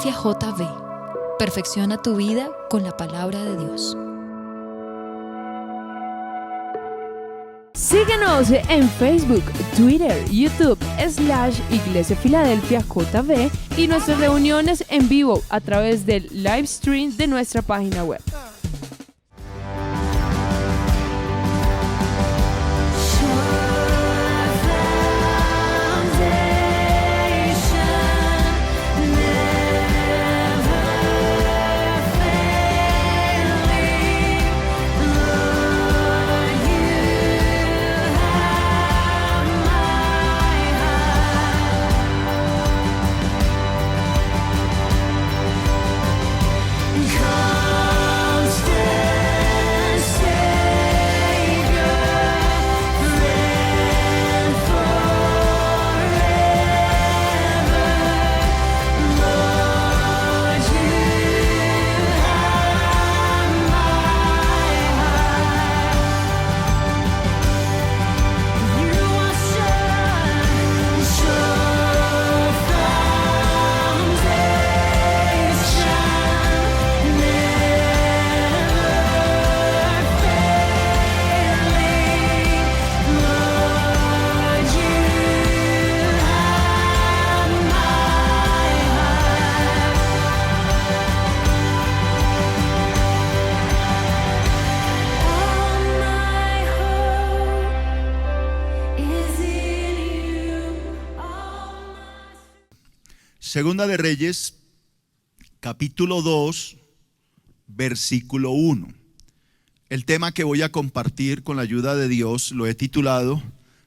Filadelfia JV. Perfecciona tu vida con la palabra de Dios. Síguenos en Facebook, Twitter, YouTube, /Iglesia Filadelfia JV y nuestras reuniones en vivo a través del live stream de nuestra página web. Segunda de Reyes, capítulo 2, versículo 1. El tema que voy a compartir con la ayuda de Dios lo he titulado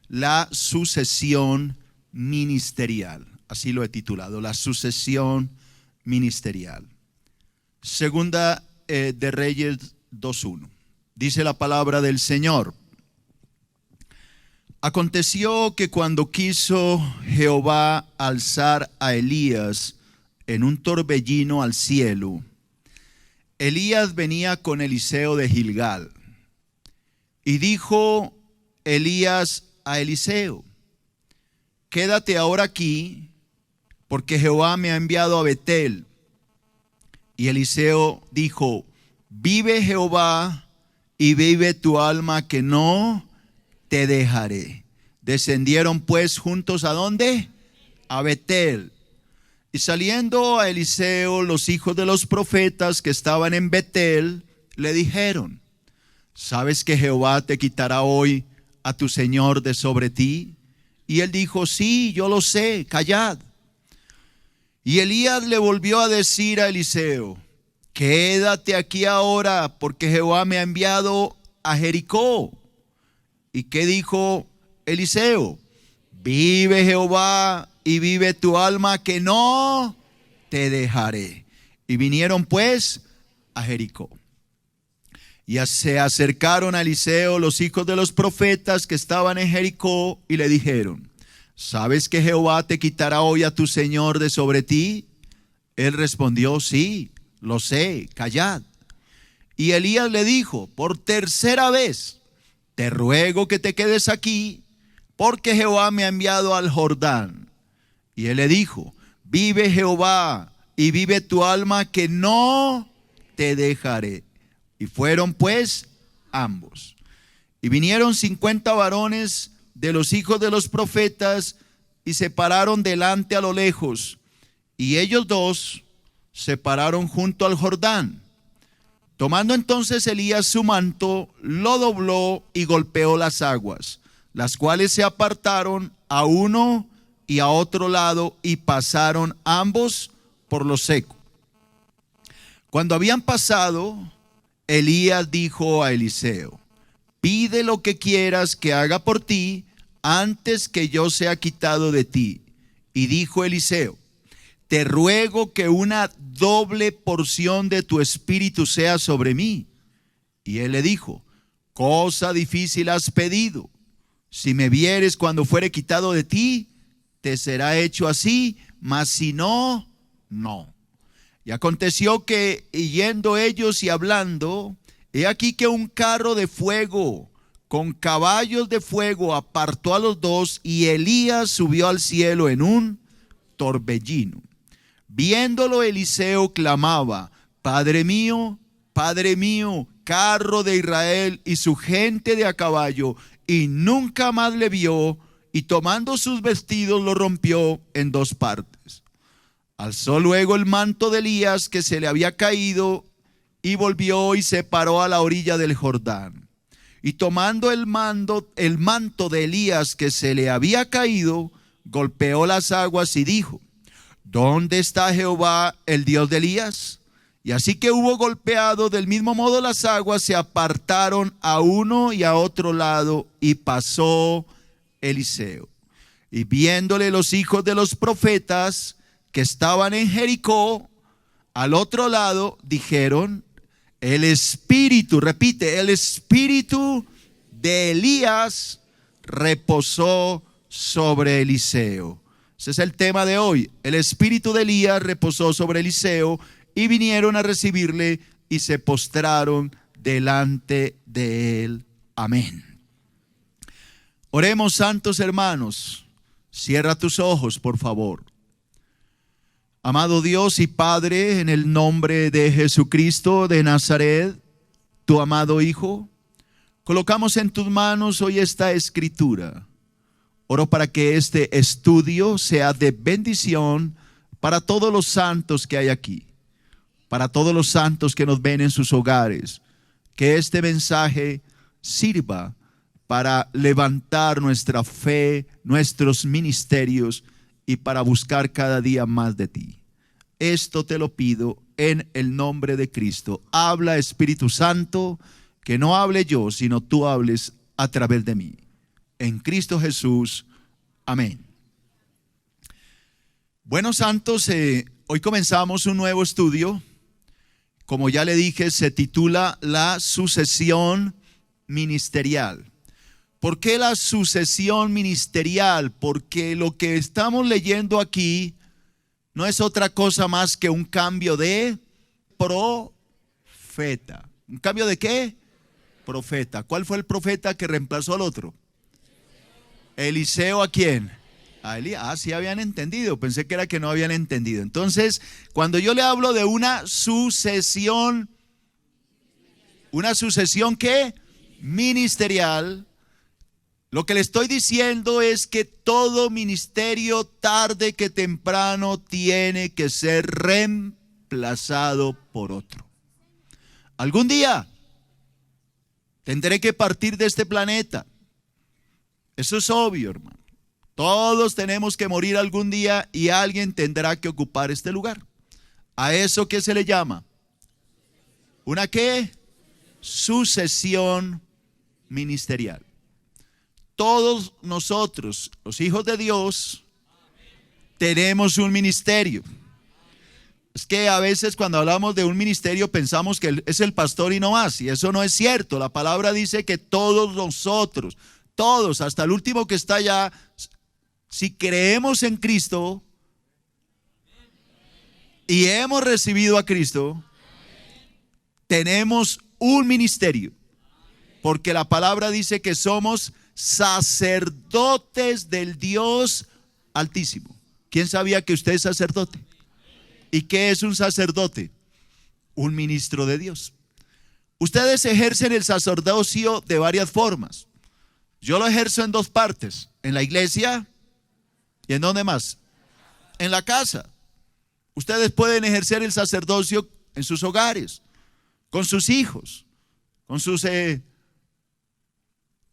La sucesión ministerial. Así lo he titulado, la sucesión ministerial. Segunda de Reyes 2:1. Dice la palabra del Señor. Aconteció que cuando quiso Jehová alzar a Elías en un torbellino al cielo, Elías venía con Eliseo de Gilgal. Y dijo Elías a Eliseo: quédate ahora aquí, porque Jehová me ha enviado a Betel. Y Eliseo dijo: vive Jehová y vive tu alma, que no te dejaré. Descendieron pues juntos ¿a dónde? A Betel. Y saliendo a Eliseo, los hijos de los profetas que estaban en Betel le dijeron: ¿sabes que Jehová te quitará hoy a tu señor de sobre ti? Y él dijo: sí, yo lo sé, callad. Y Elías le volvió a decir a Eliseo: quédate aquí ahora, porque Jehová me ha enviado a Jericó. ¿Y qué dijo Eliseo? Vive Jehová y vive tu alma, que no te dejaré. Y vinieron pues a Jericó. Y se acercaron a Eliseo los hijos de los profetas que estaban en Jericó y le dijeron: ¿sabes que Jehová te quitará hoy a tu señor de sobre ti? Él respondió: sí, lo sé, callad. Y Elías le dijo por tercera vez: te ruego que te quedes aquí, porque Jehová me ha enviado al Jordán. Y él le dijo: vive Jehová y vive tu alma, que no te dejaré. Y fueron pues ambos. Y vinieron 50 varones de los hijos de los profetas y se pararon delante a lo lejos. Y ellos dos se pararon junto al Jordán. Tomando entonces Elías su manto, lo dobló y golpeó las aguas, las cuales se apartaron a uno y a otro lado y pasaron ambos por lo seco. Cuando habían pasado, Elías dijo a Eliseo: pide lo que quieras que haga por ti antes que yo sea quitado de ti. Y dijo Eliseo: te ruego que una doble porción de tu espíritu sea sobre mí. Y él le dijo: cosa difícil has pedido. Si me vieres cuando fuere quitado de ti, te será hecho así, mas si no, no. Y aconteció que, yendo ellos y hablando, he aquí que un carro de fuego con caballos de fuego apartó a los dos, y Elías subió al cielo en un torbellino. Viéndolo, Eliseo clamaba: Padre mío, carro de Israel y su gente de a caballo. Y nunca más le vio, y tomando sus vestidos lo rompió en dos partes. Alzó luego el manto de Elías que se le había caído, y volvió y se paró a la orilla del Jordán. Y tomando el manto de Elías que se le había caído, golpeó las aguas y dijo: ¿Dónde está Jehová, el Dios de Elías? Y así que hubo golpeado, del mismo modo las aguas se apartaron a uno y a otro lado, y pasó Eliseo. Y viéndole los hijos de los profetas que estaban en Jericó, al otro lado, dijeron: el espíritu, repite, el espíritu de Elías reposó sobre Eliseo. Ese es el tema de hoy. El espíritu de Elías reposó sobre Eliseo, y vinieron a recibirle y se postraron delante de él. Amén. Oremos, santos hermanos. Cierra tus ojos, por favor. Amado Dios y Padre, en el nombre de Jesucristo de Nazaret, tu amado Hijo, colocamos en tus manos hoy esta escritura. Oro para que este estudio sea de bendición para todos los santos que hay aquí, para todos los santos que nos ven en sus hogares. Que este mensaje sirva para levantar nuestra fe, nuestros ministerios, y para buscar cada día más de ti. Esto te lo pido en el nombre de Cristo. Habla, Espíritu Santo, que no hable yo, sino tú hables a través de mí. En Cristo Jesús. Amén. Bueno, santos, hoy comenzamos un nuevo estudio. Como ya le dije, se titula La sucesión ministerial. ¿Por qué la sucesión ministerial? Porque lo que estamos leyendo aquí no es otra cosa más que un cambio de profeta. ¿Un cambio de qué? Profeta. ¿Cuál fue el profeta que reemplazó al otro? Eliseo. ¿A quién? A Elías. Ah, sí habían entendido. Pensé que era que no habían entendido. Entonces, cuando yo le hablo de una sucesión ¿qué? Ministerial. Lo que le estoy diciendo es que todo ministerio, tarde que temprano, tiene que ser reemplazado por otro. Algún día tendré que partir de este planeta. Eso es obvio, hermano. Todos tenemos que morir algún día y alguien tendrá que ocupar este lugar. ¿A eso qué se le llama? ¿Una qué? Sucesión ministerial. Todos nosotros, los hijos de Dios, tenemos un ministerio. Es que a veces cuando hablamos de un ministerio pensamos que es el pastor y no más, y eso no es cierto. La palabra dice que todos nosotros, todos, hasta el último que está allá, si creemos en Cristo y hemos recibido a Cristo, tenemos un ministerio. Porque la palabra dice que somos sacerdotes del Dios Altísimo. ¿Quién sabía que usted es sacerdote? ¿Y qué es un sacerdote? Un ministro de Dios. Ustedes ejercen el sacerdocio de varias formas. Yo lo ejerzo en dos partes: en la iglesia y ¿en dónde más? En la casa. Ustedes pueden ejercer el sacerdocio en sus hogares, con sus hijos, con sus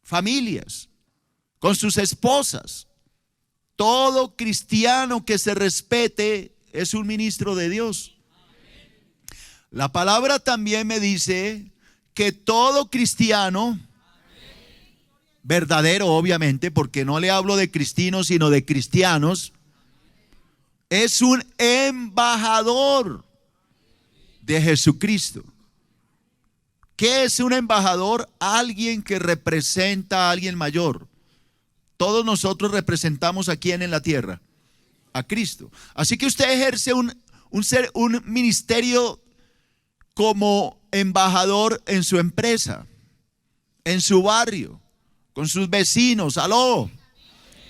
familias, con sus esposas. Todo cristiano que se respete es un ministro de Dios. La palabra también me dice que todo cristiano verdadero, obviamente, porque no le hablo de cristinos sino de cristianos, es un embajador de Jesucristo. ¿Qué es un embajador? Alguien que representa a alguien mayor. Todos nosotros representamos a quién en la tierra, a Cristo. Así que usted ejerce un ministerio como embajador en su empresa, en su barrio, con sus vecinos, aló,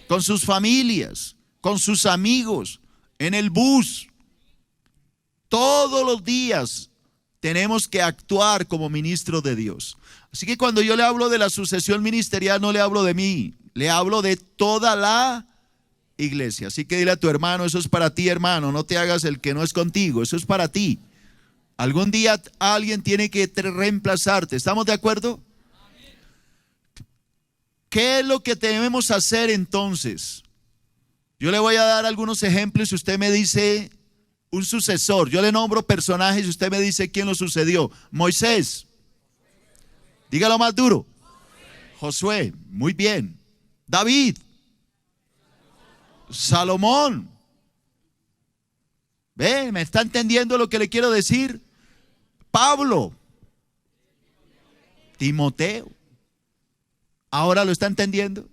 con sus familias, con sus amigos, en el bus, Todos los días tenemos que actuar como ministros de Dios. Así que cuando yo le hablo de la sucesión ministerial, no le hablo de mí, le hablo de toda la iglesia. Así que dile a tu hermano, eso es para ti, hermano, no te hagas el que no es contigo, eso es para ti. Algún día alguien tiene que reemplazarte. ¿Estamos de acuerdo? ¿Qué es lo que debemos hacer entonces? Yo le voy a dar algunos ejemplos y usted me dice un sucesor. Yo le nombro personajes y usted me dice quién lo sucedió. Moisés. Dígalo más duro. Josué. Muy bien. David. Salomón. ¿Ve? ¿Me está entendiendo lo que le quiero decir? Pablo. Timoteo. ¿Ahora lo está entendiendo?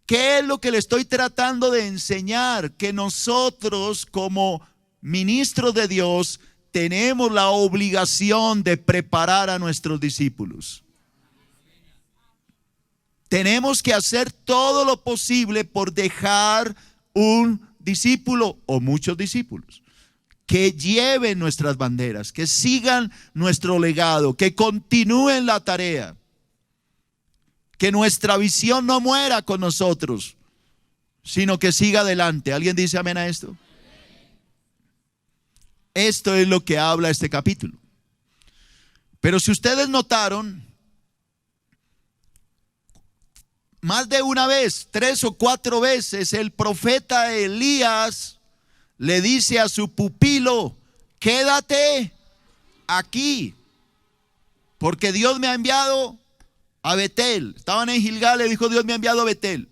¿Qué es lo que le estoy tratando de enseñar? Que nosotros como ministros de Dios tenemos la obligación de preparar a nuestros discípulos. Tenemos que hacer todo lo posible por dejar un discípulo o muchos discípulos que lleven nuestras banderas, que sigan nuestro legado, que continúen la tarea. Que nuestra visión no muera con nosotros, sino que siga adelante. ¿Alguien dice amén a esto? Esto es lo que habla este capítulo. Pero si ustedes notaron, más de una vez, 3 o 4 veces, el profeta Elías le dice a su pupilo: quédate aquí, porque Dios me ha enviado a Betel. Estaban en Gilgal, le dijo: Dios me ha enviado a Betel.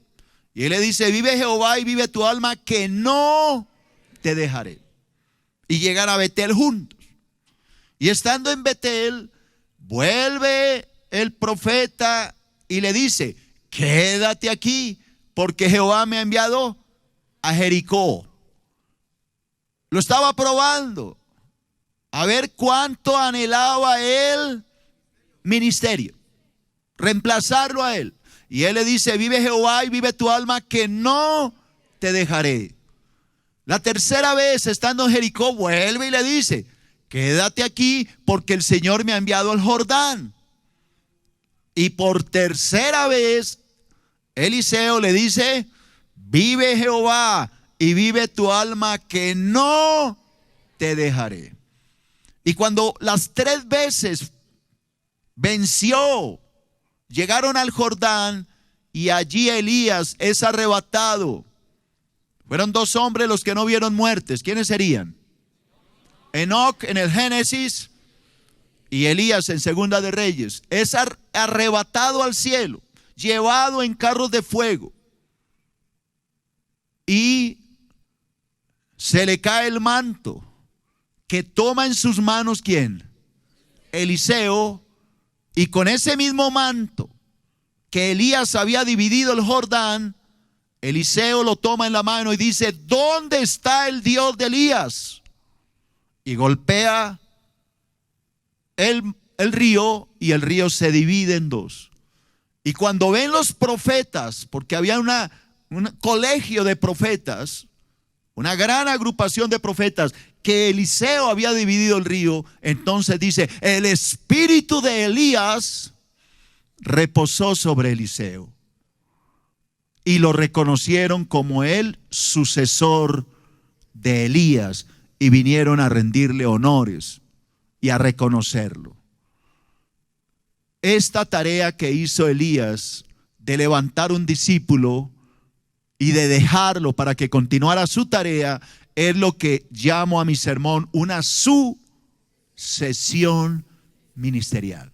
Y él le dice: vive Jehová y vive tu alma, que no te dejaré. Y llegan a Betel juntos. Y estando en Betel, vuelve el profeta y le dice: quédate aquí, porque Jehová me ha enviado a Jericó. Lo estaba probando, a ver cuánto anhelaba el ministerio, reemplazarlo a él. Y él le dice: vive Jehová y vive tu alma, que no te dejaré. La tercera vez, estando en Jericó, vuelve y le dice: quédate aquí, porque el Señor me ha enviado al Jordán. Y por tercera vez, Eliseo le dice: vive Jehová y vive tu alma, que no te dejaré. Y cuando las 3 veces venció, llegaron al Jordán y allí Elías es arrebatado. Fueron 2 hombres los que no vieron muertes. ¿Quiénes serían? Enoc en el Génesis y Elías en Segunda de Reyes. Es arrebatado al cielo, llevado en carros de fuego. Y se le cae el manto que toma en sus manos ¿quién? Eliseo. Y con ese mismo manto que Elías había dividido el Jordán, Eliseo lo toma en la mano y dice: ¿dónde está el Dios de Elías? Y golpea el río, y el río se divide en 2. Y cuando ven los profetas, porque había un colegio de profetas, una gran agrupación de profetas, que Eliseo había dividido el río, entonces dice: el espíritu de Elías reposó sobre Eliseo. Y lo reconocieron como el sucesor de Elías, y vinieron a rendirle honores y a reconocerlo. Esta tarea que hizo Elías de levantar un discípulo y de dejarlo para que continuara su tarea, es lo que llamo a mi sermón una sucesión ministerial.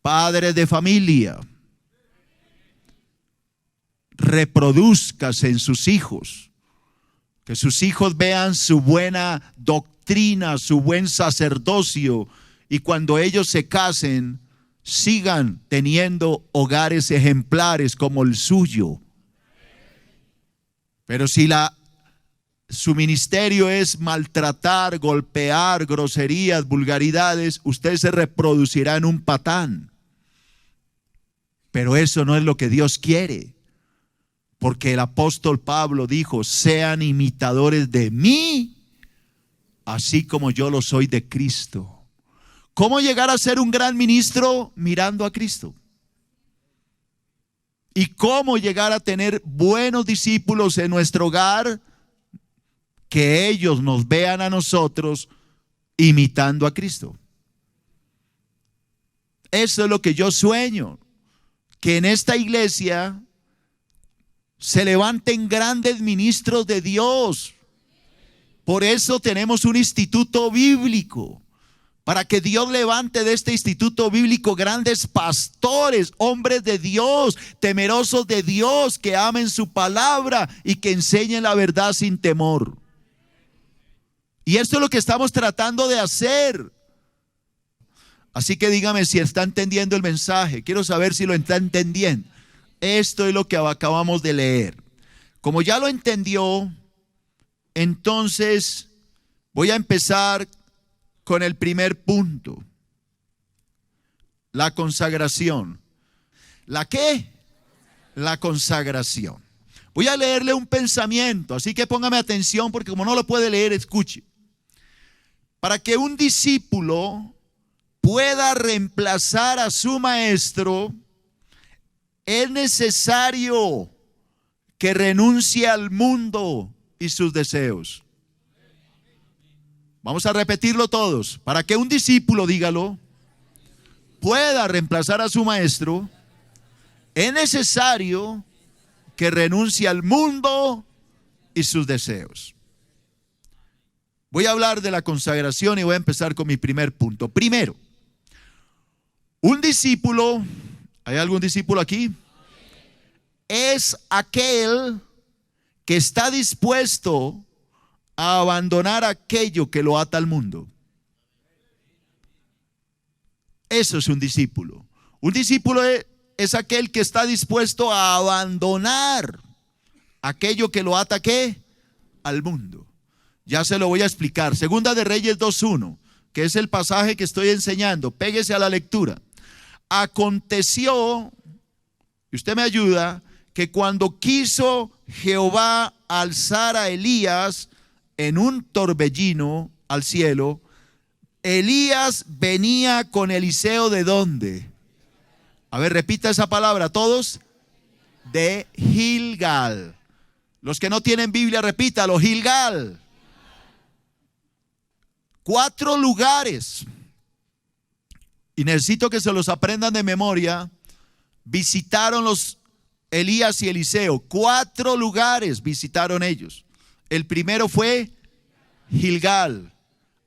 Padres de familia, reprodúzcase en sus hijos, que sus hijos vean su buena doctrina, su buen sacerdocio, y cuando ellos se casen, sigan teniendo hogares ejemplares como el suyo. Pero si su ministerio es maltratar, golpear, groserías, vulgaridades, usted se reproducirá en un patán. Pero eso no es lo que Dios quiere, porque el apóstol Pablo dijo: sean imitadores de mí así como yo lo soy de Cristo. ¿Cómo llegar a ser un gran ministro? Mirando a Cristo. ¿Y cómo llegar a tener buenos discípulos en nuestro hogar? Que ellos nos vean a nosotros imitando a Cristo. Eso es lo que yo sueño, que en esta iglesia se levanten grandes ministros de Dios. Por eso tenemos un instituto bíblico, para que Dios levante de este instituto bíblico grandes pastores, hombres de Dios, temerosos de Dios, que amen su palabra y que enseñen la verdad sin temor. Y esto es lo que estamos tratando de hacer. Así que dígame si está entendiendo el mensaje. Quiero saber si lo está entendiendo. Esto es lo que acabamos de leer. Como ya lo entendió, entonces voy a empezar con el primer punto. La consagración. ¿La qué? La consagración. Voy a leerle un pensamiento, así que póngame atención porque como no lo puede leer, escuche. Para que un discípulo pueda reemplazar a su maestro, es necesario que renuncie al mundo y sus deseos. Vamos a repetirlo todos. Para que un discípulo, dígalo, pueda reemplazar a su maestro, es necesario que renuncie al mundo y sus deseos. Voy a hablar de la consagración y voy a empezar con mi primer punto. Primero, un discípulo, ¿hay algún discípulo aquí? Es aquel que está dispuesto a abandonar aquello que lo ata al mundo. Eso es un discípulo. Un discípulo es aquel que está dispuesto a abandonar aquello que lo ata ¿qué? Al mundo. Ya se lo voy a explicar. Segunda de Reyes 2:1, que es el pasaje que estoy enseñando. Péguese a la lectura. Aconteció, y usted me ayuda, que cuando quiso Jehová alzar a Elías en un torbellino al cielo, Elías venía con Eliseo ¿de dónde? A ver, repita esa palabra todos. De Gilgal. Los que no tienen Biblia, repítalo, Gilgal. 4 lugares, y necesito que se los aprendan de memoria. Visitaron los Elías y Eliseo. 4 lugares visitaron ellos. El primero fue Gilgal,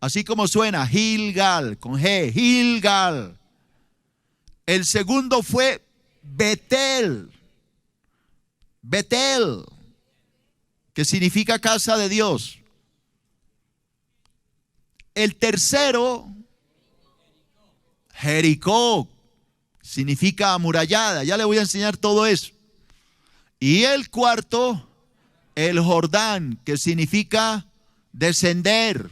así como suena, Gilgal, con G, Gilgal. El segundo fue Betel, Betel, que significa casa de Dios. El tercero, Jericó, significa amurallada. Ya le voy a enseñar todo eso. Y el cuarto, el Jordán, que significa descender,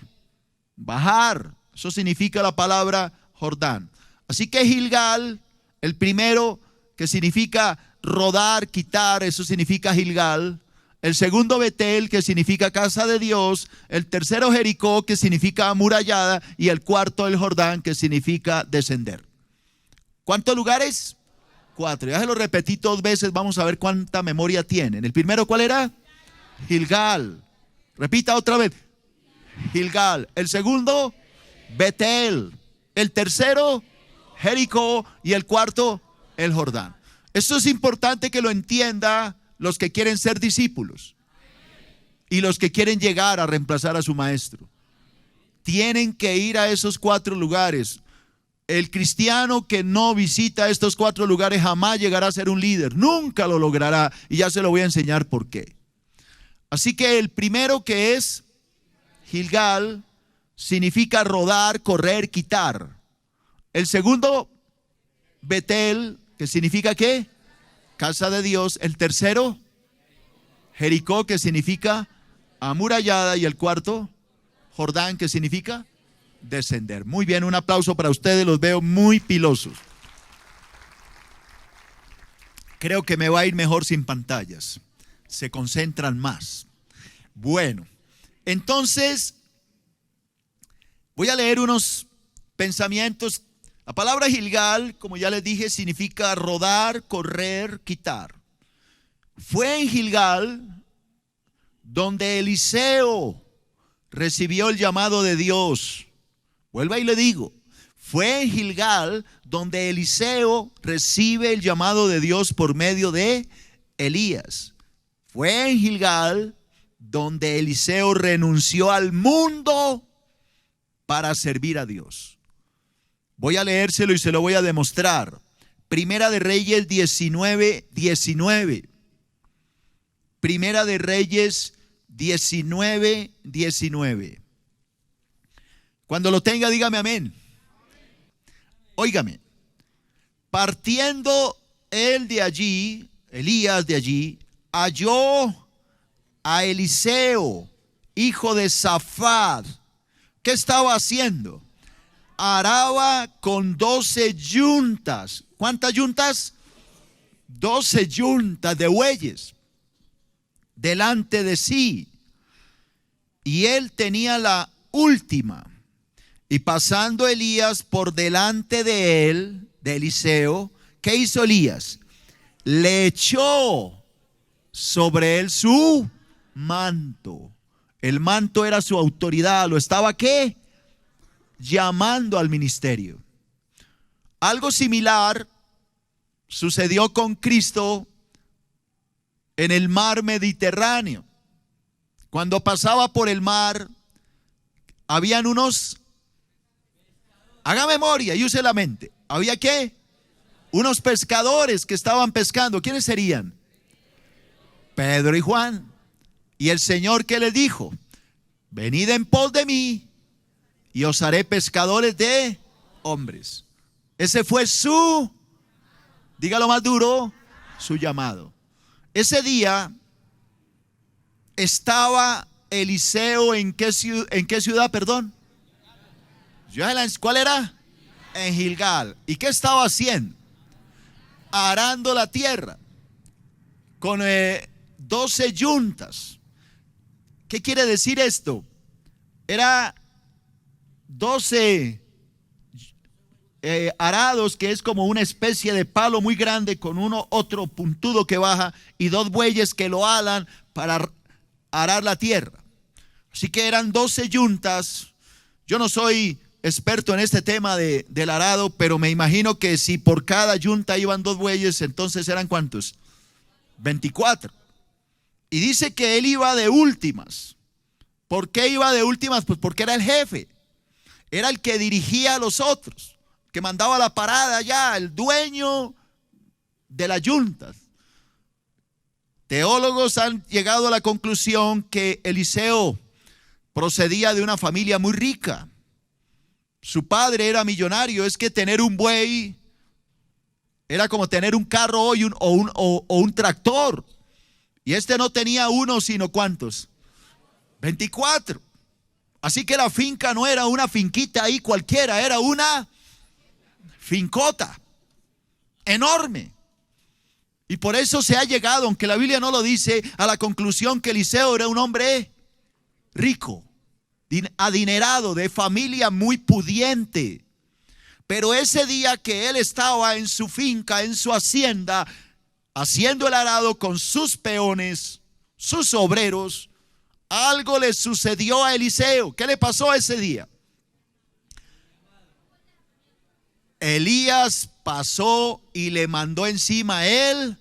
bajar. Eso significa la palabra Jordán. Así que Gilgal, el primero, que significa rodar, quitar, eso significa Gilgal. El segundo, Betel, que significa casa de Dios. El tercero, Jericó, que significa amurallada. Y el cuarto, el Jordán, que significa descender. ¿Cuántos lugares? 4. Ya se lo repetí 2 veces. Vamos a ver cuánta memoria tienen. El primero, ¿cuál era? Gilgal. Repita otra vez. Gilgal. El segundo, Betel. El tercero, Jericó. Y el cuarto, el Jordán. Esto es importante que lo entienda los que quieren ser discípulos y los que quieren llegar a reemplazar a su maestro. Tienen que ir a esos 4 lugares. El cristiano que no visita estos 4 lugares jamás llegará a ser un líder. Nunca lo logrará. Y ya se lo voy a enseñar por qué. Así que el primero, que es Gilgal, significa rodar, correr, quitar. El segundo, Betel, que significa ¿qué? Casa de Dios. El tercero, Jericó, que significa amurallada. Y el cuarto, Jordán, que significa descender. Muy bien, un aplauso para ustedes, los veo muy pilosos. Creo que me va a ir mejor sin pantallas. Se concentran más. Bueno, entonces, Voy a leer unos pensamientos. La palabra Gilgal, como ya les dije, significa rodar, correr, quitar. Fue en Gilgal donde Eliseo recibió el llamado de Dios. Vuelva y le digo, fue en Gilgal donde Eliseo recibe el llamado de Dios por medio de Elías. Fue en Gilgal donde Eliseo renunció al mundo para servir a Dios. Voy a leérselo y se lo voy a demostrar. Primera de Reyes 19:19. Primera de Reyes 19:19. Cuando lo tenga, dígame amén. Óigame. Partiendo él de allí, Elías de allí, halló a Eliseo, hijo de Safat. ¿Qué estaba haciendo? Araba con 12 yuntas. ¿Cuántas yuntas? 12 yuntas de bueyes delante de sí. Y él tenía la última. Y pasando Elías por delante de él, de Eliseo, ¿qué hizo Elías? Le echó sobre él su manto. El manto era su autoridad. ¿Lo estaba qué? Llamando al ministerio. Algo similar sucedió con Cristo en el mar Mediterráneo. Cuando pasaba por el mar, habían unos, haga memoria y use la mente. ¿Había qué? Unos pescadores que estaban pescando. ¿Quiénes serían? Pedro y Juan. Y el Señor, ¿qué les dijo? Venid en pos de mí y os haré pescadores de hombres. Ese fue su, dígalo más duro, su llamado. Ese día estaba Eliseo en qué ciudad, perdón. ¿Cuál era? En Gilgal. ¿Y qué estaba haciendo? Arando la tierra con 12 yuntas. ¿Qué quiere decir esto? Era 12 arados, que es como una especie de palo muy grande con otro puntudo que baja y 2 bueyes que lo alan para arar la tierra. Así que eran 12 yuntas. Yo no soy experto en este tema del arado, pero me imagino que si por cada yunta iban 2 bueyes, entonces eran ¿cuántos? 24. Y dice que él iba de últimas. ¿Por qué iba de últimas? Pues porque era el jefe. Era el que dirigía a los otros, que mandaba la parada allá, el dueño de las yuntas. Teólogos han llegado a la conclusión que Eliseo procedía de una familia muy rica. Su padre era millonario. Es que tener un buey era como tener un carro hoy o un tractor. Y este no tenía uno, sino ¿cuántos? 24. Así que la finca no era una finquita ahí cualquiera, era una fincota enorme. Y por eso se ha llegado, aunque la Biblia no lo dice, a la conclusión que Eliseo era un hombre rico, adinerado, de familia muy pudiente. Pero ese día que él estaba en su finca, en su hacienda, haciendo el arado con sus peones, sus obreros, algo le sucedió a Eliseo. ¿Qué le pasó ese día? Elías pasó y le mandó encima el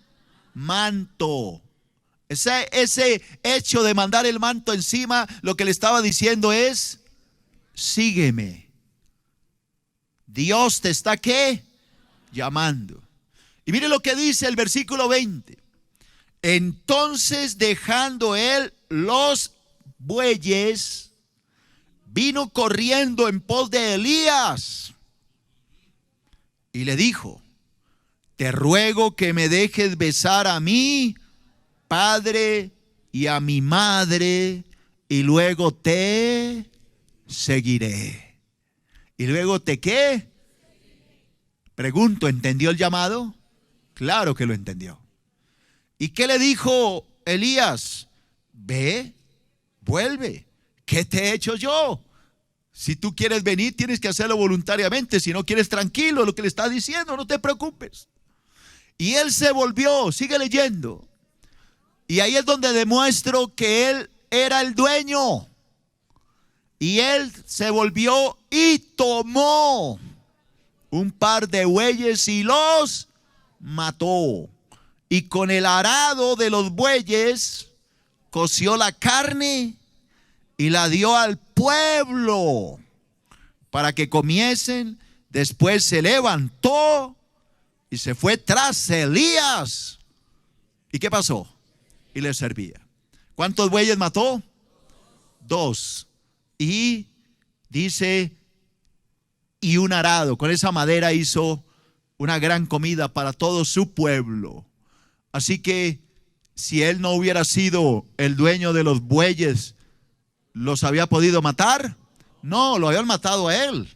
manto. Ese hecho de mandar el manto encima, lo que le estaba diciendo es: sígueme. Dios te está ¿qué? Llamando. Y mire lo que dice el versículo 20. Entonces, dejando él los bueyes, vino corriendo en pos de Elías y le dijo: te ruego que me dejes besar a mi padre y a mi madre, y luego te seguiré. ¿Y luego te qué? Pregunto, ¿entendió el llamado? Claro que lo entendió. ¿Y qué le dijo Elías? Ve, vuelve. ¿Qué te he hecho yo? Si tú quieres venir, tienes que hacerlo voluntariamente. Si no quieres, tranquilo, lo que le está diciendo, no te preocupes. Y él se volvió, sigue leyendo. Y ahí es donde demuestro que él era el dueño. Y él se volvió y tomó un par de bueyes y los mató. Y con el arado de los bueyes coció la carne y la dio al pueblo para que comiesen. Después se levantó y se fue tras Elías. ¿Y qué pasó? Y le servía. ¿Cuántos bueyes mató? 2. Y dice, y un arado. Con esa madera hizo una gran comida para todo su pueblo. Así que si él no hubiera sido el dueño de los bueyes, ¿los había podido matar? No, lo habían matado a él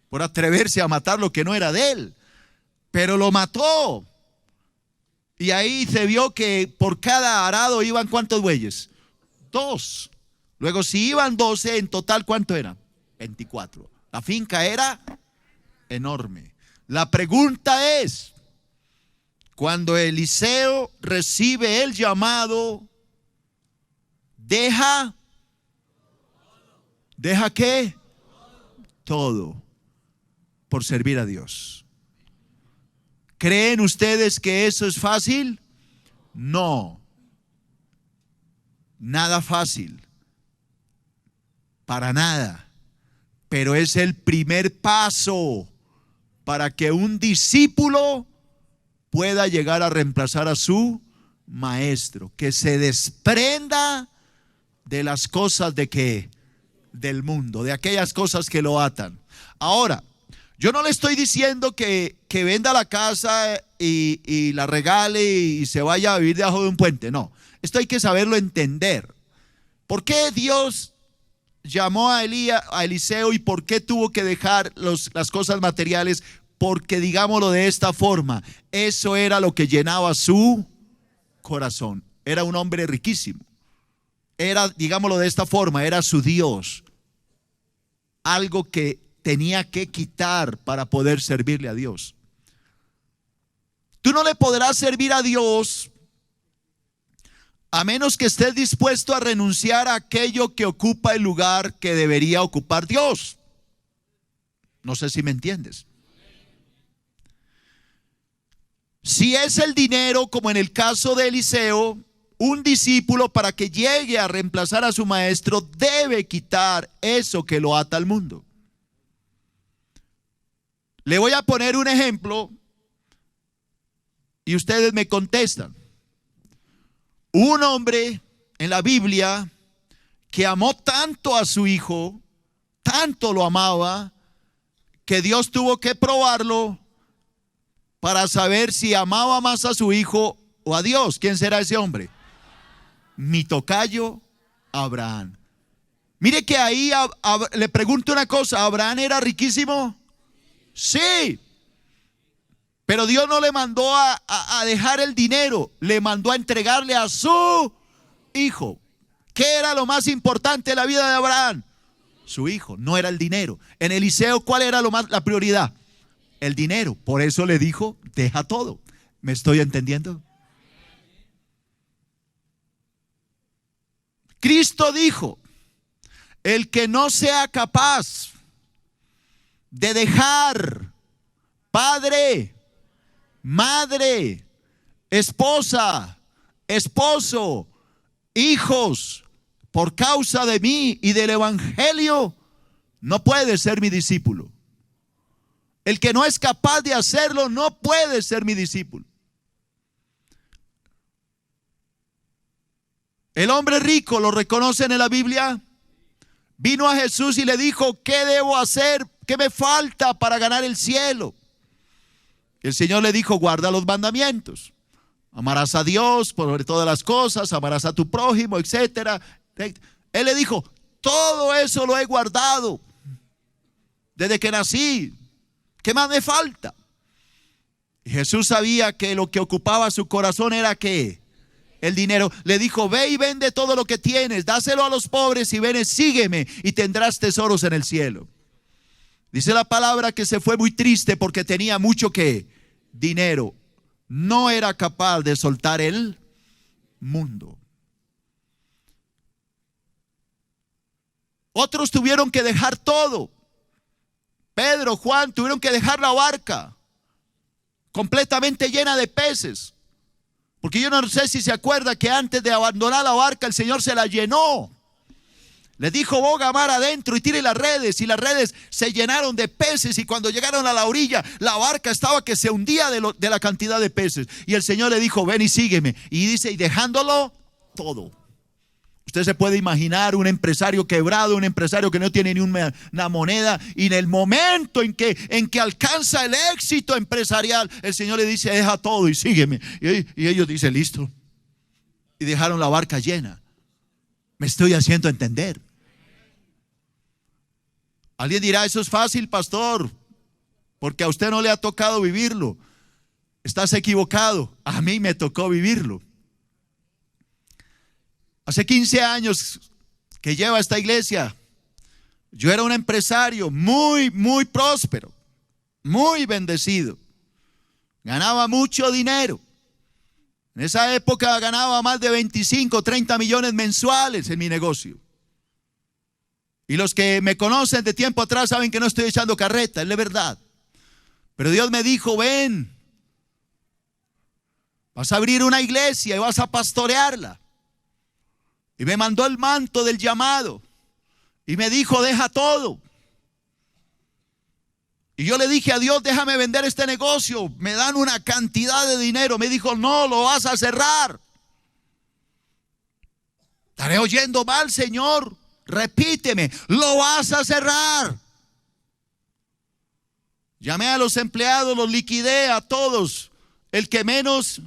por atreverse a matar lo que no era de él. Pero lo mató. Y ahí se vio que por cada arado iban ¿cuántos bueyes? 2. Luego si iban 12, en total ¿cuánto era? 24. La finca era enorme. La pregunta es, cuando Eliseo recibe el llamado, ¿deja qué? Todo por servir a Dios. ¿Creen ustedes que eso es fácil? No. Nada fácil. Para nada. Pero es el primer paso para que un discípulo pueda llegar a reemplazar a su maestro. Que se desprenda de las cosas de que del mundo, de aquellas cosas que lo atan. Ahora, yo no le estoy diciendo que venda la casa y la regale y se vaya a vivir debajo de un puente. No, esto hay que saberlo entender. ¿Por qué Dios llamó a Eliseo y por qué tuvo que dejar las cosas materiales? Porque digámoslo de esta forma, eso era lo que llenaba su corazón. Era un hombre riquísimo. Era, digámoslo de esta forma, era su Dios. Algo que tenía que quitar para poder servirle a Dios. Tú no le podrás servir a Dios a menos que estés dispuesto a renunciar a aquello que ocupa el lugar que debería ocupar Dios. No sé si me entiendes. Si es el dinero, como en el caso de Eliseo, un discípulo para que llegue a reemplazar a su maestro debe quitar eso que lo ata al mundo. Le voy a poner un ejemplo y ustedes me contestan. Un hombre en la Biblia que amó tanto a su hijo, tanto lo amaba, que Dios tuvo que probarlo para saber si amaba más a su hijo o a Dios. ¿Quién será ese hombre? Mi tocayo Abraham. Mire que ahí le pregunto una cosa, ¿Abraham era riquísimo? Sí. Pero Dios no le mandó a dejar el dinero, le mandó a entregarle a su hijo. ¿Qué era lo más importante de la vida de Abraham? Su hijo, no era el dinero. En Eliseo, ¿cuál era la prioridad? El dinero. Por eso le dijo, deja todo. ¿Me estoy entendiendo? Cristo dijo, el que no sea capaz de dejar padre, madre, esposa, esposo, hijos, por causa de mí y del evangelio, no puede ser mi discípulo. El que no es capaz de hacerlo no puede ser mi discípulo. El hombre rico, ¿lo reconocen en la Biblia? Vino a Jesús y le dijo, ¿qué debo hacer? ¿Qué me falta para ganar el cielo? El Señor le dijo, guarda los mandamientos. Amarás a Dios por sobre todas las cosas, amarás a tu prójimo, etc. Él le dijo, todo eso lo he guardado desde que nací. ¿Qué más me falta? Y Jesús sabía que lo que ocupaba su corazón era ¿qué? el dinero. Le dijo: ve y vende todo lo que tienes, dáselo a los pobres y ven, sígueme y tendrás tesoros en el cielo. Dice la palabra que se fue muy triste porque tenía mucho dinero. No era capaz de soltar el mundo. Otros tuvieron que dejar todo. Pedro, Juan tuvieron que dejar la barca completamente llena de peces. Porque yo no sé si se acuerda que antes de abandonar la barca el Señor se la llenó. Les dijo: boga mar adentro y tire las redes. Y las redes se llenaron de peces. Y cuando llegaron a la orilla, la barca estaba que se hundía de la cantidad de peces. Y el Señor le dijo: ven y sígueme. Y dice: y dejándolo todo. Usted se puede imaginar un empresario quebrado, un empresario que no tiene ni una moneda, y en el momento en que alcanza el éxito empresarial, el Señor le dice: deja todo y sígueme. Y ellos dicen: listo. Y dejaron la barca llena. Me estoy haciendo entender. Alguien dirá: eso es fácil, pastor, porque a usted no le ha tocado vivirlo. Estás equivocado. A mí me tocó vivirlo. Hace 15 años que lleva esta iglesia, yo era un empresario muy, muy próspero, muy bendecido. Ganaba mucho dinero. En esa época ganaba más de 25, 30 millones mensuales en mi negocio. Y los que me conocen de tiempo atrás saben que no estoy echando carreta, es la verdad. Pero Dios me dijo: ven, vas a abrir una iglesia y vas a pastorearla. Y me mandó el manto del llamado. Y me dijo: deja todo. Y yo le dije a Dios: déjame vender este negocio. Me dan una cantidad de dinero. Me dijo: no, lo vas a cerrar. ¿Estaré oyendo mal, Señor? Repíteme: lo vas a cerrar. Llamé a los empleados, los liquidé a todos. El que menos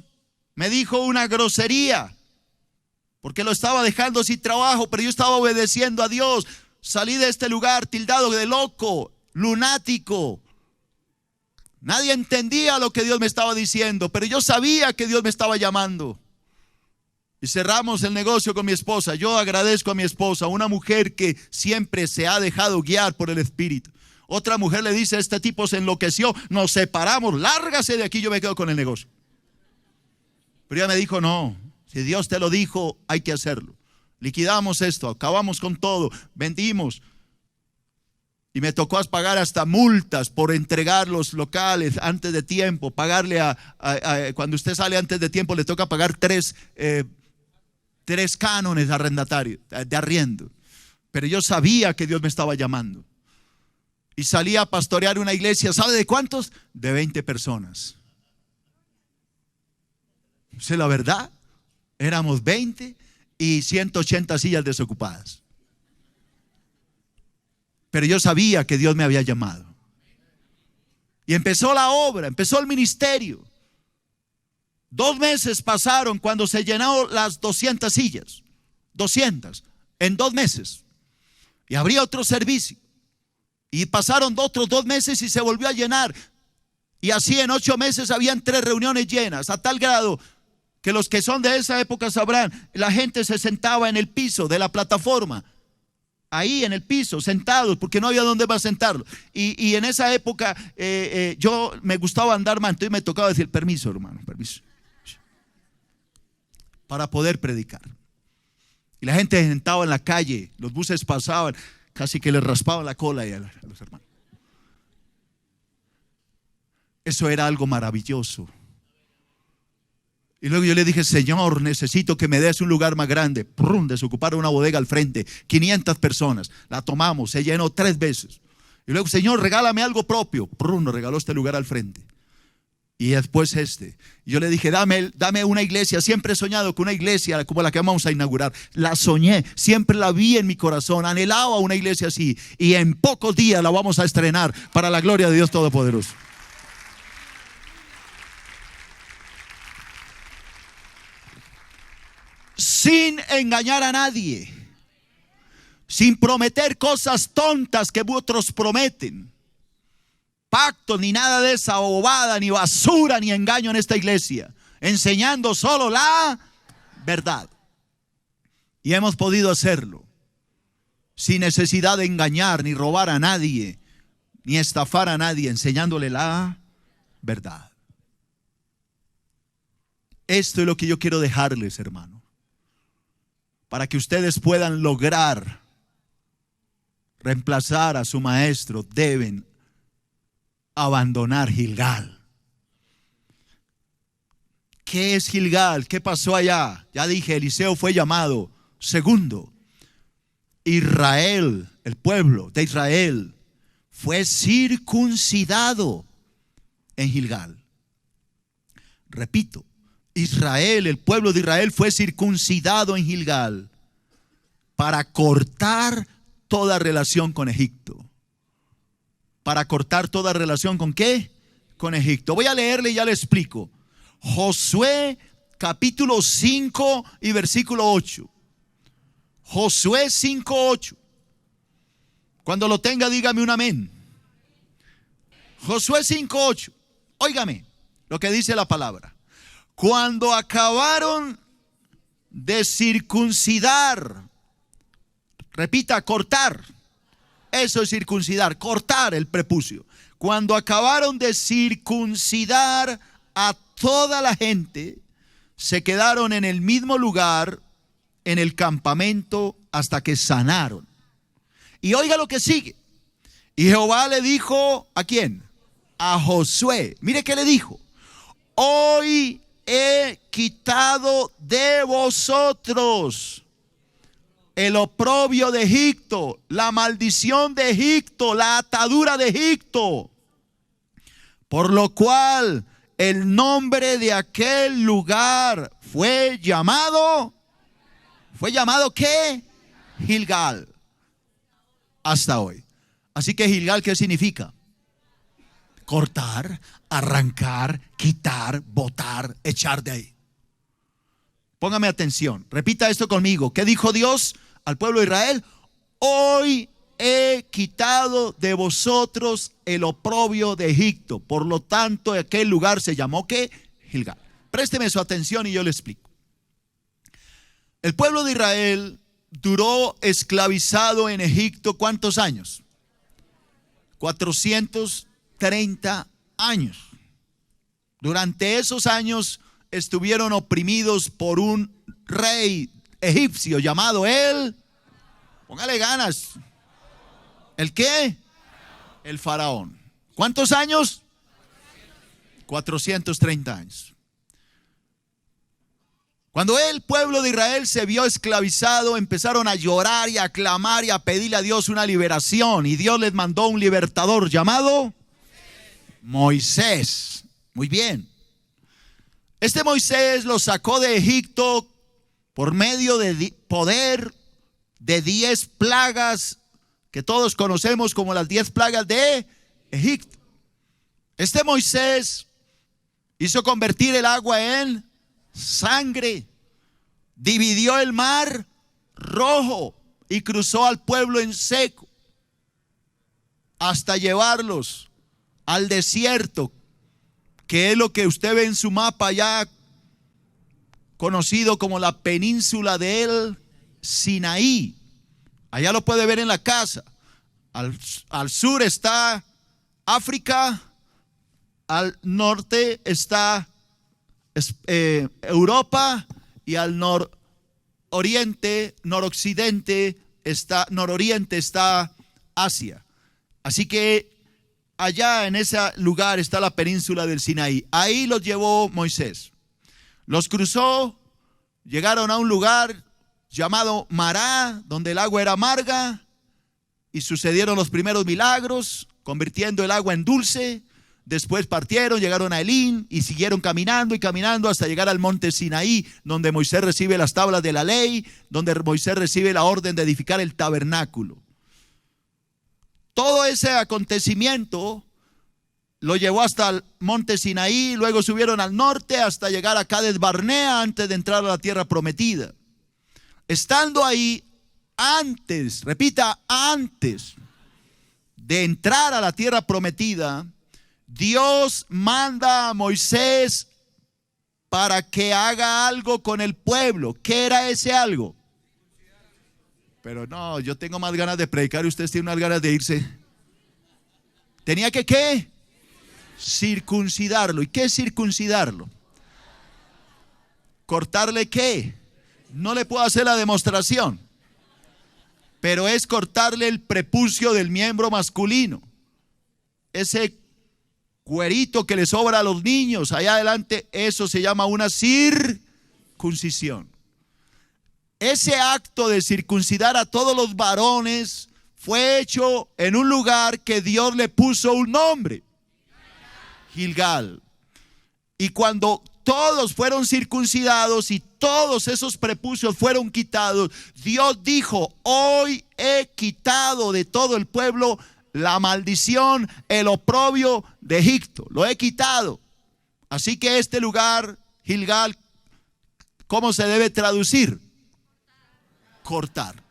me dijo una grosería, porque lo estaba dejando sin trabajo, pero yo estaba obedeciendo a Dios. Salí de este lugar tildado de loco, lunático. Nadie entendía lo que Dios me estaba diciendo, pero yo sabía que Dios me estaba llamando. Y cerramos el negocio con mi esposa. Yo agradezco a mi esposa, una mujer que siempre se ha dejado guiar por el Espíritu. Otra mujer le dice: este tipo se enloqueció, nos separamos, lárgase de aquí, yo me quedo con el negocio. Pero ella me dijo: no, si Dios te lo dijo, hay que hacerlo. Liquidamos esto, acabamos con todo, vendimos. Y me tocó pagar hasta multas por entregar los locales antes de tiempo. Pagarle cuando usted sale antes de tiempo, le toca pagar tres cánones de arriendo. Pero yo sabía que Dios me estaba llamando. Y salí a pastorear una iglesia. ¿Sabe de cuántos? De 20 personas. ¿Sé la verdad? Éramos 20 y 180 sillas desocupadas. Pero yo sabía que Dios me había llamado. Y empezó la obra, empezó el ministerio. 2 meses pasaron cuando se llenaron las 200 sillas. 200 en 2 meses. Y habría otro servicio. Y pasaron otros 2 meses y se volvió a llenar. Y así en 8 meses habían 3 reuniones llenas, a tal grado que los que son de esa época sabrán, la gente se sentaba en el piso de la plataforma, ahí en el piso, sentados, porque no había dónde más sentarlo. Y en esa época yo me gustaba andar más, entonces me tocaba decir: permiso, hermano, permiso, para poder predicar. Y la gente se sentaba en la calle, los buses pasaban, casi que les raspaban la cola a los hermanos. Eso era algo maravilloso. Y luego yo le dije: Señor, necesito que me des un lugar más grande. ¡Prum! Desocuparon una bodega al frente, 500 personas. La tomamos, se llenó 3 veces. Y luego: Señor, regálame algo propio. ¡Prum! Nos regaló este lugar al frente. Y después este. Y yo le dije: dame una iglesia. Siempre he soñado con una iglesia como la que vamos a inaugurar. La soñé, siempre la vi en mi corazón. Anhelaba una iglesia así. Y en pocos días la vamos a estrenar para la gloria de Dios Todopoderoso. Sin engañar a nadie, sin prometer cosas tontas que otros prometen, pactos ni nada de esa bobada, ni basura, ni engaño en esta iglesia, enseñando solo la verdad. Y hemos podido hacerlo sin necesidad de engañar, ni robar a nadie, ni estafar a nadie, enseñándole la verdad. Esto es lo que yo quiero dejarles, hermano, para que ustedes puedan lograr reemplazar a su maestro. Deben abandonar Gilgal. ¿Qué es Gilgal? ¿Qué pasó allá? Ya dije, Eliseo fue llamado. Segundo, Israel, el pueblo de Israel, fue circuncidado en Gilgal. Repito, Israel, el pueblo de Israel fue circuncidado en Gilgal para cortar toda relación con Egipto. Para cortar toda relación ¿con qué? Con Egipto. Voy a leerle y ya le explico. Josué capítulo 5 y versículo 8. Josué 5:8. Cuando lo tenga, dígame un amén. Josué 5:8. Óigame lo que dice la palabra. Cuando acabaron de circuncidar, repita, cortar. Eso es circuncidar, cortar el prepucio. Cuando acabaron de circuncidar a toda la gente, se quedaron en el mismo lugar, en el campamento, hasta que sanaron. Y oiga lo que sigue. Y Jehová le dijo, ¿a quién? A Josué. Mire qué le dijo. Hoy he quitado de vosotros el oprobio de Egipto, la maldición de Egipto, la atadura de Egipto, por lo cual el nombre de aquel lugar fue llamado ¿qué? Gilgal, hasta hoy. Así que Gilgal, ¿qué significa? Cortar, arrancar, quitar, botar, echar de ahí. Póngame atención, repita esto conmigo. ¿Qué dijo Dios al pueblo de Israel? Hoy he quitado de vosotros el oprobio de Egipto. Por lo tanto, aquel lugar se llamó ¿qué? Gilgal. Présteme su atención y yo le explico. El pueblo de Israel duró esclavizado en Egipto ¿cuántos años? 430 años. Durante esos años estuvieron oprimidos por un rey egipcio llamado póngale ganas, ¿el qué? El faraón. ¿Cuántos años? 430 años. Cuando el pueblo de Israel se vio esclavizado, empezaron a llorar y a clamar y a pedirle a Dios una liberación. Y Dios les mandó un libertador llamado Moisés. Muy bien. Este Moisés los sacó de Egipto por medio de poder de 10 plagas que todos conocemos como las 10 plagas de Egipto. Este Moisés hizo convertir el agua en sangre, dividió el mar rojo y cruzó al pueblo en seco hasta llevarlos al desierto, que es lo que usted ve en su mapa ya conocido como la península del Sinaí. Allá lo puede ver en la casa. Al sur está África, al norte está Europa y al nororiente está Asia. Así que allá en ese lugar está la península del Sinaí. Ahí los llevó Moisés. Los cruzó, llegaron a un lugar llamado Mará, donde el agua era amarga, y sucedieron los primeros milagros, convirtiendo el agua en dulce. Después partieron, llegaron a Elín y siguieron caminando y caminando hasta llegar al monte Sinaí, donde Moisés recibe las tablas de la ley, donde Moisés recibe la orden de edificar el tabernáculo. Todo ese acontecimiento lo llevó hasta el monte Sinaí, luego subieron al norte hasta llegar a Cades Barnea antes de entrar a la tierra prometida. Estando ahí, antes, repita, antes de entrar a la tierra prometida, Dios manda a Moisés para que haga algo con el pueblo. ¿Qué era ese algo? Pero no, yo tengo más ganas de predicar y ustedes tienen más ganas de irse. ¿Tenía que qué? Circuncidarlo. ¿Y qué es circuncidarlo? ¿Cortarle qué? No le puedo hacer la demostración, pero es cortarle el prepucio del miembro masculino. Ese cuerito que le sobra a los niños allá adelante, eso se llama una circuncisión. Ese acto de circuncidar a todos los varones fue hecho en un lugar que Dios le puso un nombre: Gilgal. Y cuando todos fueron circuncidados y todos esos prepucios fueron quitados, Dios dijo: hoy he quitado de todo el pueblo la maldición, el oprobio de Egipto. Lo he quitado. Así que este lugar, Gilgal, ¿cómo se debe traducir? Cortar.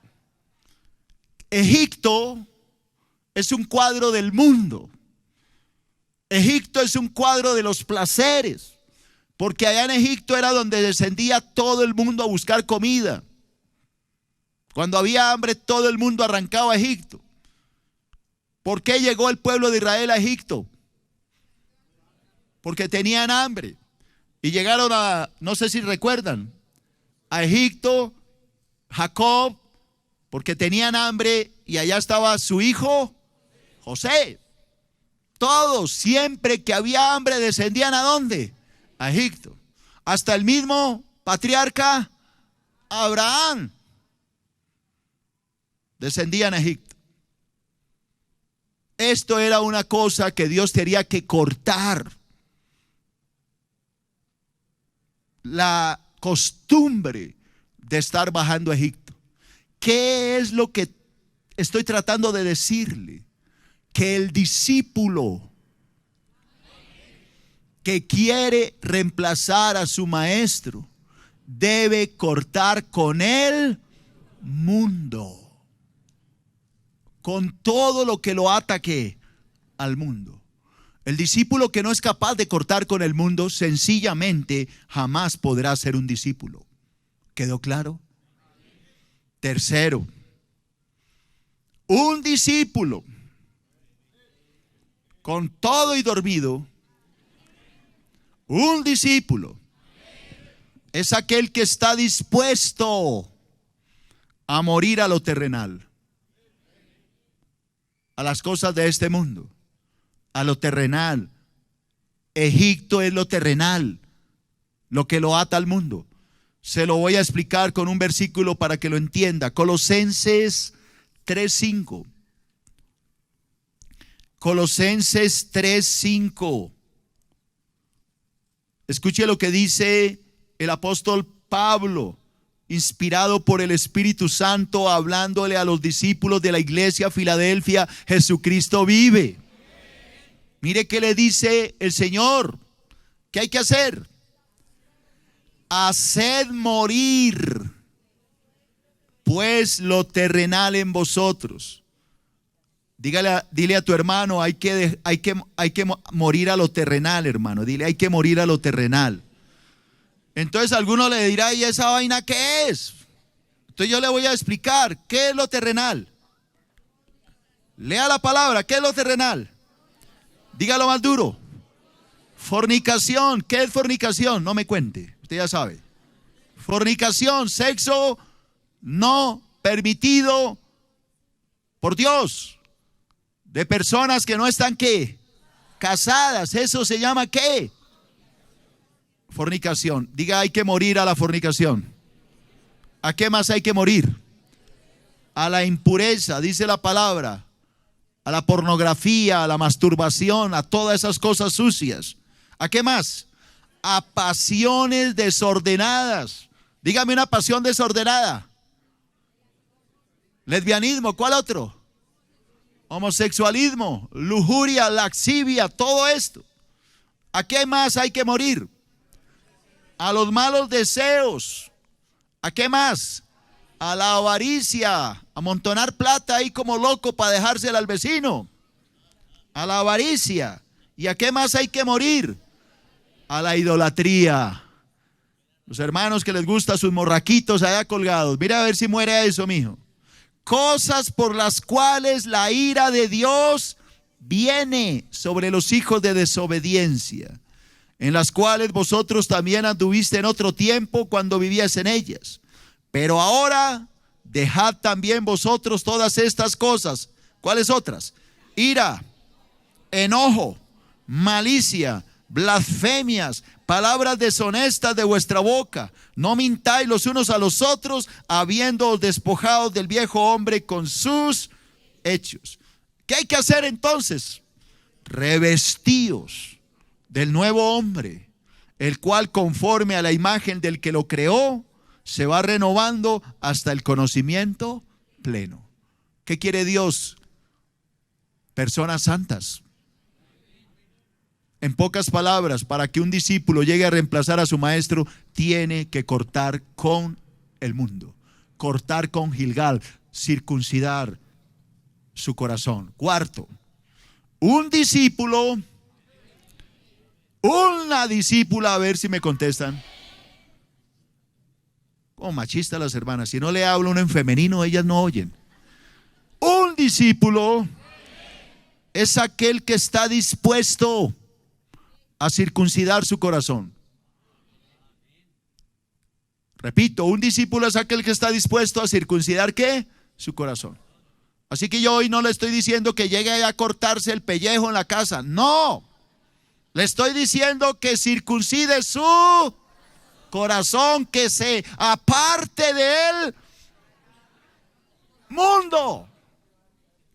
Egipto es un cuadro del mundo. Egipto es un cuadro de los placeres, porque allá en Egipto era donde descendía todo el mundo a buscar comida. Cuando había hambre, todo el mundo arrancaba a Egipto. ¿Por qué llegó el pueblo de Israel a Egipto? Porque tenían hambre. Y llegaron a, no sé si recuerdan, a Egipto, Jacob, porque tenían hambre, y allá estaba su hijo José. Todos, siempre que había hambre, descendían ¿a dónde? A Egipto. Hasta el mismo patriarca Abraham descendían a Egipto. Esto era una cosa que Dios tenía que cortar. La costumbre de estar bajando a Egipto. ¿Qué es lo que estoy tratando de decirle? Que el discípulo que quiere reemplazar a su maestro debe cortar con el mundo, con todo lo que lo ataque al mundo. El discípulo que no es capaz de cortar con el mundo, sencillamente jamás podrá ser un discípulo. ¿Quedó claro? Tercero, un discípulo con todo y dormido, un discípulo es aquel que está dispuesto a morir a lo terrenal, a las cosas de este mundo, a lo terrenal. Egipto es lo terrenal, lo que lo ata al mundo. Se lo voy a explicar con un versículo para que lo entienda. Colosenses 3:5. Colosenses 3:5. Escuche lo que dice el apóstol Pablo, inspirado por el Espíritu Santo, hablándole a los discípulos de la iglesia Filadelfia: Jesucristo vive. Mire qué le dice el Señor. ¿Qué hay que hacer? Haced morir pues lo terrenal en vosotros. Dile a tu hermano: hay que morir a lo terrenal, hermano. Dile: hay que morir a lo terrenal. Entonces alguno le dirá: ¿y esa vaina qué es? Entonces yo le voy a explicar qué es lo terrenal. Lea la palabra. ¿Qué es lo terrenal? Dígalo más duro. Fornicación. ¿Qué es fornicación? No me cuente, usted ya sabe. Fornicación, sexo no permitido por Dios, de personas que no están ¿qué? Casadas. Eso se llama ¿qué? Fornicación. Diga: hay que morir a la fornicación. ¿A qué más hay que morir? A la impureza, dice la palabra. A la pornografía, a la masturbación, a todas esas cosas sucias. ¿A qué más? A pasiones desordenadas. Dígame una pasión desordenada. Lesbianismo. ¿Cuál otro? Homosexualismo, lujuria, laxivia, todo esto. ¿A qué más hay que morir? A los malos deseos. ¿A qué más? A la avaricia, amontonar plata ahí como loco para dejársela al vecino. A la avaricia. ¿Y a qué más hay que morir? A la idolatría. Los hermanos que les gusta sus morraquitos allá colgados. Mira a ver si muere eso, mijo. Cosas por las cuales la ira de Dios viene sobre los hijos de desobediencia, en las cuales vosotros también anduviste en otro tiempo cuando vivíais en ellas. Pero ahora dejad también vosotros todas estas cosas. ¿Cuáles otras? Ira, enojo, malicia, blasfemias, palabras deshonestas de vuestra boca. No mintáis los unos a los otros, habiéndoos despojado del viejo hombre con sus hechos. ¿Qué hay que hacer entonces? Revestíos del nuevo hombre, el cual conforme a la imagen del que lo creó, se va renovando hasta el conocimiento pleno. ¿Qué quiere Dios? Personas santas. En pocas palabras, para que un discípulo llegue a reemplazar a su maestro, tiene que cortar con el mundo, cortar con Gilgal, circuncidar su corazón. Cuarto, una discípula, a ver si me contestan. Como machistas las hermanas, si no le hablo uno en femenino, ellas no oyen. Un discípulo es aquel que está dispuesto a circuncidar su corazón. Repito, un discípulo es aquel que está dispuesto a circuncidar ¿qué? Su corazón. Así que yo hoy no le estoy diciendo que llegue a cortarse el pellejo en la casa. No, le estoy diciendo que circuncide su corazón, que se aparte del mundo,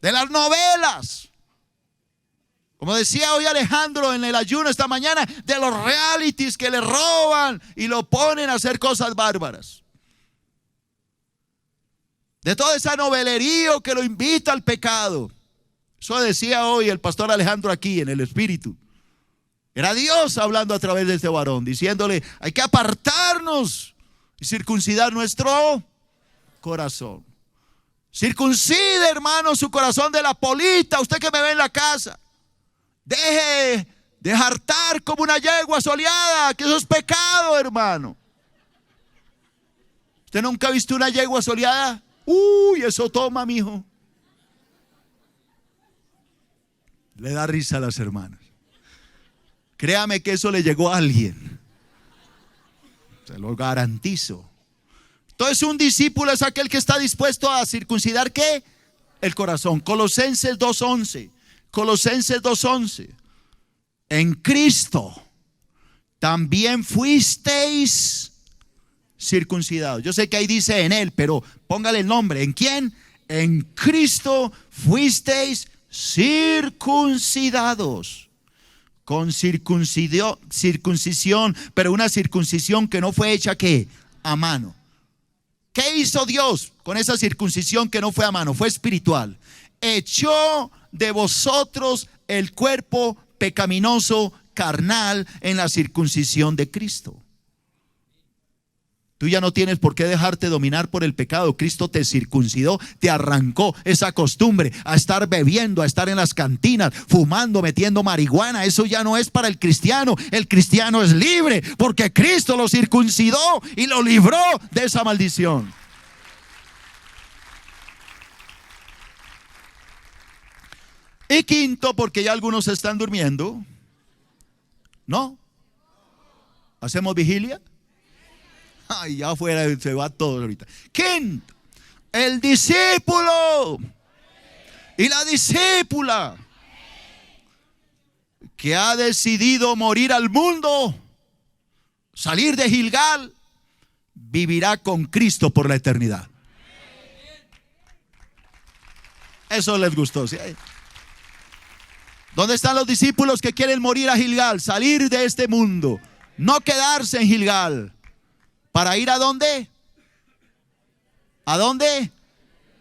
de las novelas. Como decía hoy Alejandro en el ayuno esta mañana, de los realities que le roban y lo ponen a hacer cosas bárbaras. De todo ese novelerío que lo invita al pecado. Eso decía hoy el pastor Alejandro aquí en el Espíritu. Era Dios hablando a través de este varón, diciéndole, hay que apartarnos y circuncidar nuestro corazón. Circuncide, hermano, su corazón de la polita, usted que me ve en la casa. Deje de hartar como una yegua soleada, que eso es pecado, hermano. ¿Usted nunca ha visto una yegua soleada? Uy, eso toma, mijo. Le da risa a las hermanas. Créame que eso le llegó a alguien. Se lo garantizo. Entonces un discípulo es aquel que está dispuesto a circuncidar ¿qué? El corazón. Colosenses 2:11. Colosenses 2:11. En Cristo también fuisteis circuncidados. Yo sé que ahí dice en Él, pero póngale el nombre. ¿En quién? En Cristo fuisteis circuncidados. Con circuncisión, pero una circuncisión que no fue hecha ¿qué? A mano. ¿Qué hizo Dios con esa circuncisión que no fue a mano? Fue espiritual. Echó de vosotros el cuerpo pecaminoso carnal en la circuncisión de Cristo. Tú ya no tienes por qué dejarte dominar por el pecado. Cristo te circuncidó, te arrancó esa costumbre a estar bebiendo, a estar en las cantinas, fumando, metiendo marihuana. Eso ya no es para el cristiano. El cristiano es libre porque Cristo lo circuncidó y lo libró de esa maldición. Y quinto, porque ya algunos están durmiendo. ¿No? ¿Hacemos vigilia? Ay, ya afuera se va todo ahorita. Quinto, el discípulo y la discípula que ha decidido morir al mundo, salir de Gilgal, vivirá con Cristo por la eternidad. Eso les gustó, ¿sí? ¿Dónde están los discípulos que quieren morir a Gilgal? Salir de este mundo, no quedarse en Gilgal. ¿Para ir a dónde? ¿A dónde?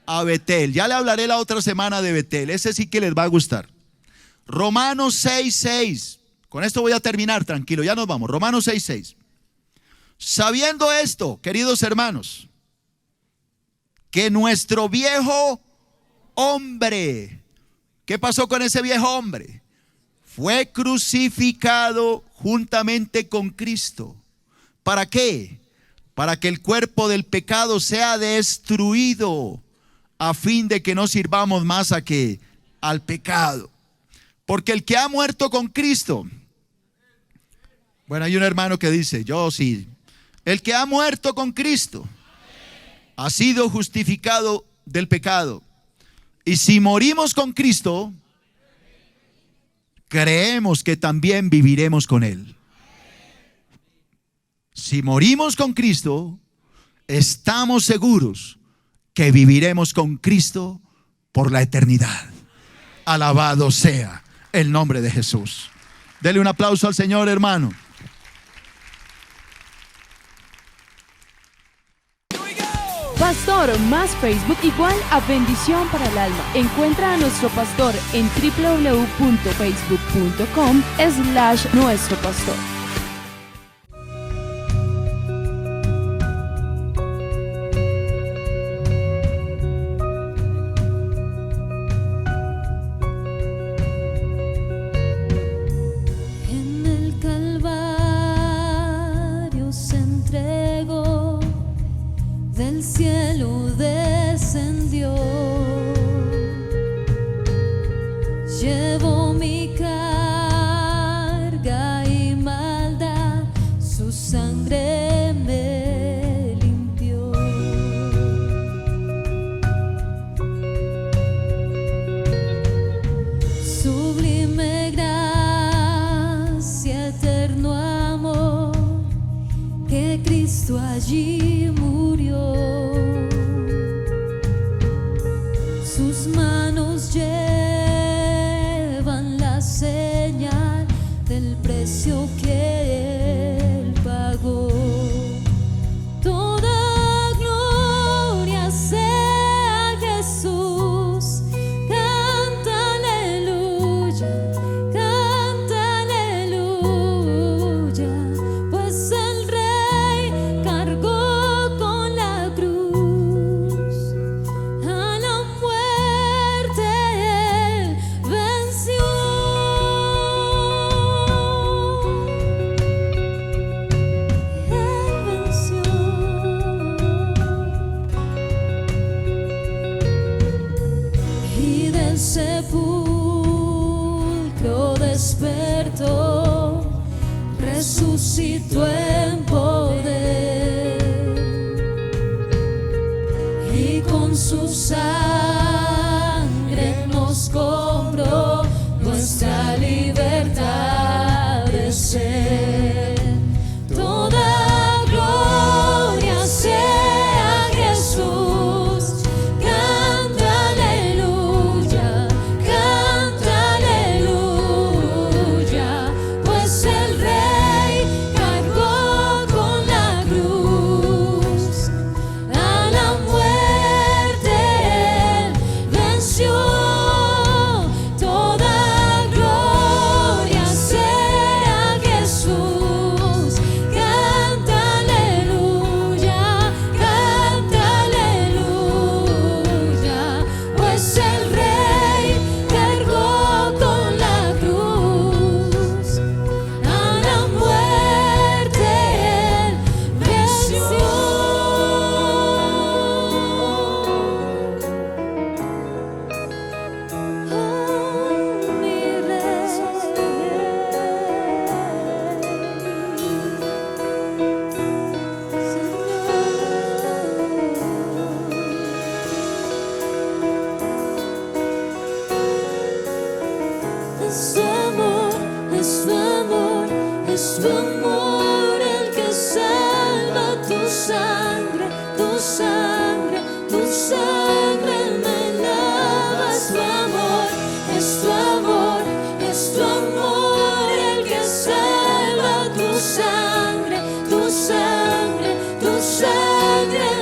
A Betel. Ya le hablaré la otra semana de Betel. Ese sí que les va a gustar. Romanos 6:6. Con esto voy a terminar, tranquilo, ya nos vamos. Romanos 6:6. Sabiendo esto, queridos hermanos, que nuestro viejo hombre, ¿qué pasó con ese viejo hombre? Fue crucificado juntamente con Cristo. ¿Para qué? para que el cuerpo del pecado sea destruido, a fin de que no sirvamos más a qué, al pecado. Porque el que ha muerto con Cristo, bueno, hay un hermano que dice, yo sí, el que ha muerto con Cristo ha sido justificado del pecado. Y si morimos con Cristo, creemos que también viviremos con Él. Si morimos con Cristo, estamos seguros que viviremos con Cristo por la eternidad. Alabado sea el nombre de Jesús. Dele un aplauso al Señor, hermano. Pastor más Facebook igual a bendición para el alma. Encuentra a nuestro pastor en www.facebook.com/nuestropastor. En el Calvario se entregó, del cielo descendió, llevó mi carga y maldad, su sangre me limpió. Sublime gracia, eterno amor, que Cristo allí murió. Sus manos llevan la señal del precio que Él pagó. Toda gloria sea a Jesús. Canta aleluya, canta aleluya, pues el Rey cargó con la cruz. A la muerte Él venció. Él venció. Y del sepulcro despertó, resucitó en poder, y con su sangre nos compró nuestra libertad de ser. Toda gloria sea a Jesús. Canta aleluya, canta aleluya, pues el Rey cargó con la cruz. A la muerte Él venció. Toda gloria sea a Jesús. Canta aleluya, canta aleluya, pues el Rey cargó con la cruz. A la muerte Él venció. Oh, mi Rey, es tu amor, es tu amor, es tu amor el que salva. Tu sangre, tu sangre, tu sangre me lava. Es tu amor, es tu amor, es tu amor el que salva. Tu sangre, tu sangre, tu sangre